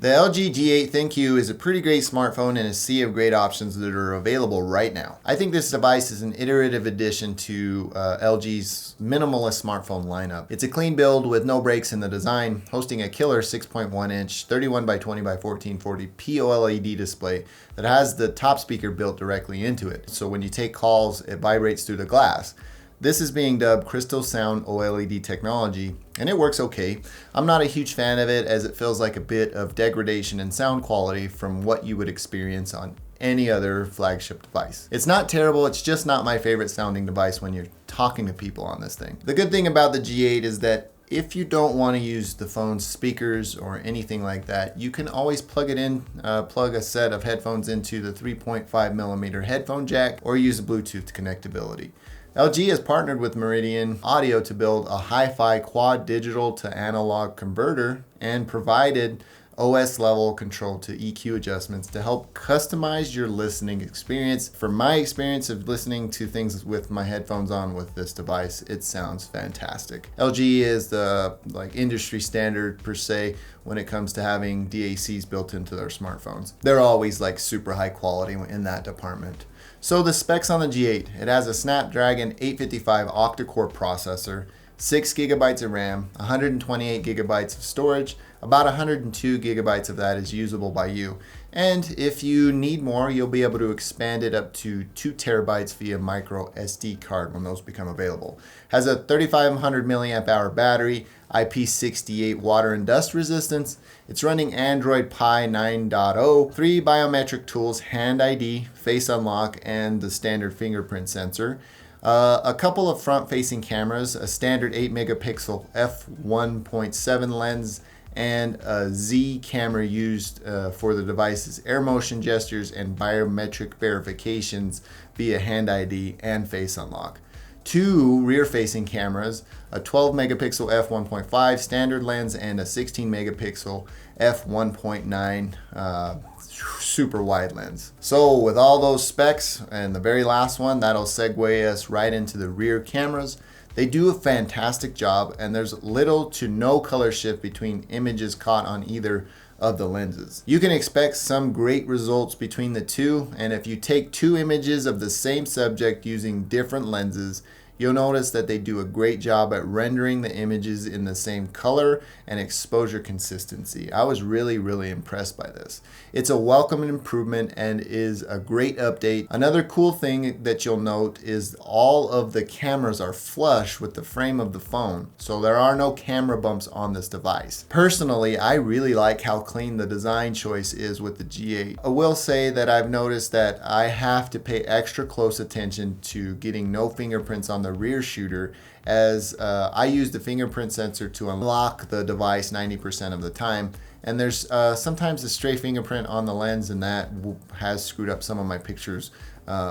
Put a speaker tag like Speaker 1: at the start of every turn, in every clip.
Speaker 1: The LG G8 ThinQ is a pretty great smartphone and a sea of great options that are available right now. I think this device is an iterative addition to LG's minimalist smartphone lineup. It's a clean build with no breaks in the design, hosting a killer 6.1 inch 31 by 20 by 1440 POLED display that has the top speaker built directly into it. So when you take calls, it vibrates through the glass. This is being dubbed Crystal Sound OLED technology, and it works okay. I'm not a huge fan of it as it feels like a bit of degradation in sound quality from what you would experience on any other flagship device. It's not terrible, it's just not my favorite sounding device when you're talking to people on this thing. The good thing about the G8 is that if you don't want to use the phone's speakers or anything like that, you can always plug it in, plug a set of headphones into the 3.5mm headphone jack or use Bluetooth connectability. LG has partnered with Meridian Audio to build a hi-fi quad digital to analog converter and provided OS level control to EQ adjustments to help customize your listening experience. From my experience of listening to things with my headphones on with this device, it sounds fantastic. LG is the industry standard per se when it comes to having DACs built into their smartphones. They're always super high quality in that department. So the specs on the G8, it has a Snapdragon 855 octa-core processor, 6 gigabytes of RAM, 128 gigabytes of storage, about 102 gigabytes of that is usable by you. And if you need more, you'll be able to expand it up to 2 terabytes via micro SD card when those become available. Has a 3500 milliamp hour battery, IP68 water and dust resistance. It's running Android Pie 9.0, 3 biometric tools, Hand ID, Face Unlock, and the standard fingerprint sensor. A couple of front-facing cameras, a standard 8 megapixel f1.7 lens, and a Z camera used for the device's air motion gestures and biometric verifications via Hand ID and Face Unlock. 2 rear-facing cameras, a 12 megapixel f1.5 standard lens and a 16 megapixel f1.9 super wide lens. So with all those specs and the very last one, that'll segue us right into the rear cameras. They do a fantastic job and there's little to no color shift between images caught on either of the lenses. You can expect some great results between the two, and if you take 2 images of the same subject using different lenses, you'll notice that they do a great job at rendering the images in the same color and exposure consistency. I was really impressed by this. It's a welcome improvement and is a great update. Another cool thing that you'll note is all of the cameras are flush with the frame of the phone, so there are no camera bumps on this device. Personally, I really like how clean the design choice is with the G8. I will say that I've noticed that I have to pay extra close attention to getting no fingerprints on the rear shooter, as I use the fingerprint sensor to unlock the device 90% of the time, and there's sometimes a stray fingerprint on the lens, and that has screwed up some of my pictures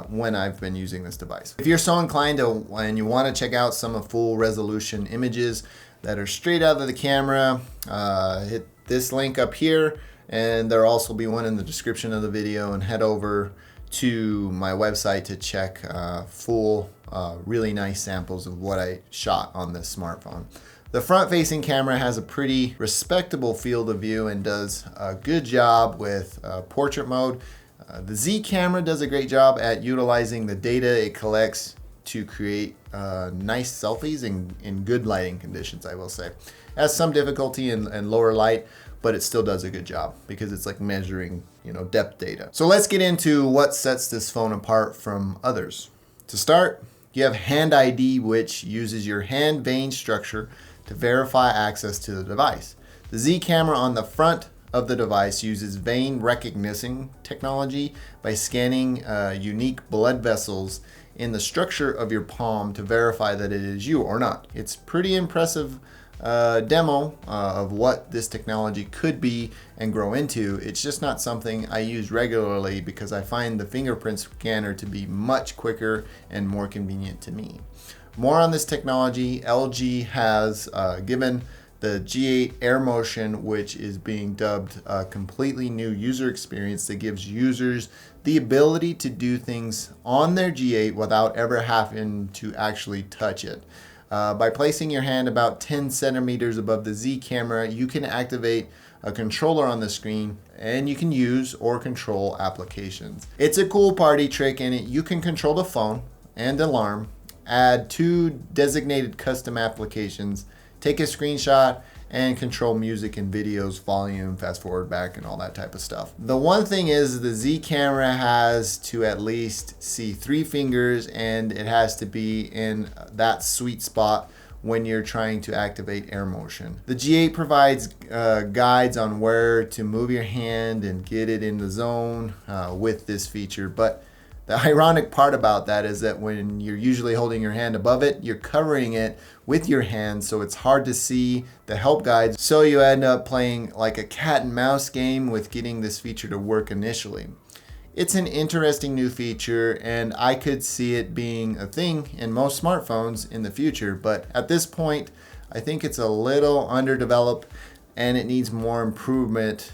Speaker 1: when I've been using this device. If you're so inclined to and you want to check out some of full resolution images that are straight out of the camera, hit this link up here, and there'll also be one in the description of the video, and head over to my website to check full really nice samples of what I shot on this smartphone. The front-facing camera has a pretty respectable field of view and does a good job with portrait mode. The Z camera does a great job at utilizing the data it collects to create nice selfies in good lighting conditions, I will say. It has some difficulty in lower light, but it still does a good job because it's measuring, depth data. So let's get into what sets this phone apart from others. To start, you have Hand ID, which uses your hand vein structure to verify access to the device. The Z camera on the front of the device uses vein recognition technology by scanning unique blood vessels in the structure of your palm to verify that it is you or not. It's pretty impressive demo of what this technology could be and grow into. It's just not something I use regularly because I find the fingerprint scanner to be much quicker and more convenient to me. More on this technology, LG has given the G8 Air Motion, which is being dubbed a completely new user experience that gives users the ability to do things on their G8 without ever having to actually touch it. By placing your hand about 10 centimeters above the Z camera, you can activate a controller on the screen, and you can use or control applications. It's a cool party trick in it. You can control the phone and alarm, add 2 designated custom applications, take a screenshot, and control music and videos, volume, fast forward, back, and all that type of stuff. The one thing is the Z camera has to at least see 3 fingers, and it has to be in that sweet spot when you're trying to activate air motion. The G8 provides guides on where to move your hand and get it in the zone with this feature, but the ironic part about that is that when you're usually holding your hand above it, you're covering it with your hand, so it's hard to see the help guides. So you end up playing like a cat and mouse game with getting this feature to work initially. It's an interesting new feature, and I could see it being a thing in most smartphones in the future, but at this point, I think it's a little underdeveloped and it needs more improvement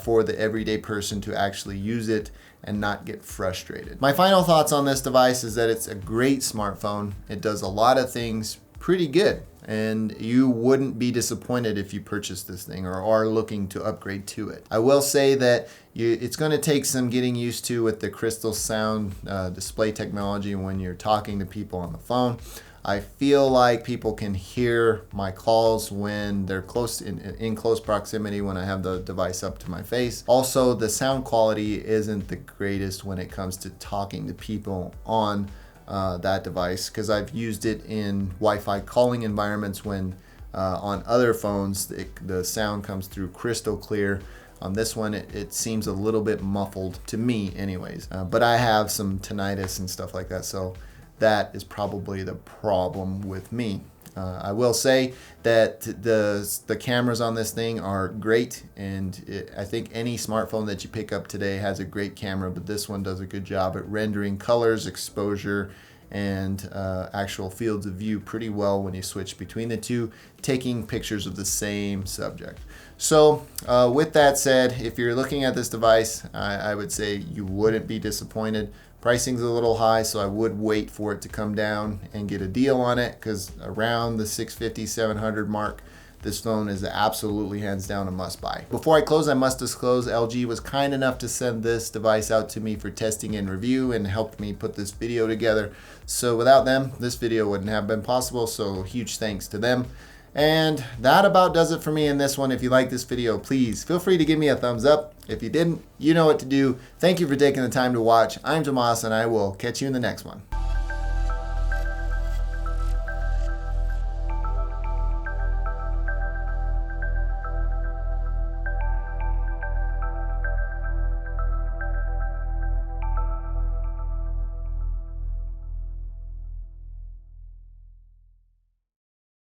Speaker 1: for the everyday person to actually use it and not get frustrated. My final thoughts on this device is that it's a great smartphone. It does a lot of things pretty good, and you wouldn't be disappointed if you purchased this thing or are looking to upgrade to it. I will say that it's going to take some getting used to with the crystal sound display technology when you're talking to people on the phone. I feel like people can hear my calls when they're close in close proximity when I have the device up to my face. Also, the sound quality isn't the greatest when it comes to talking to people on that device, because I've used it in Wi-Fi calling environments when on other phones the sound comes through crystal clear. On this one, it seems a little bit muffled to me anyways, but I have some tinnitus and stuff like that, so that is probably the problem with me. I will say that the cameras on this thing are great, and I think any smartphone that you pick up today has a great camera, but this one does a good job at rendering colors, exposure, and actual fields of view pretty well when you switch between the two, taking pictures of the same subject. So with that said, if you're looking at this device, I would say you wouldn't be disappointed. Pricing's a little high, so I would wait for it to come down and get a deal on it, because around the $650, $700 mark, this phone is absolutely hands down a must buy. Before I close, I must disclose LG was kind enough to send this device out to me for testing and review and helped me put this video together. So without them, this video wouldn't have been possible, so huge thanks to them. And that about does it for me in this one. If you like this video, please feel free to give me a thumbs up. If you didn't, you know what to do. Thank you for taking the time to watch. I'm Tomas, and I will catch you in the next one.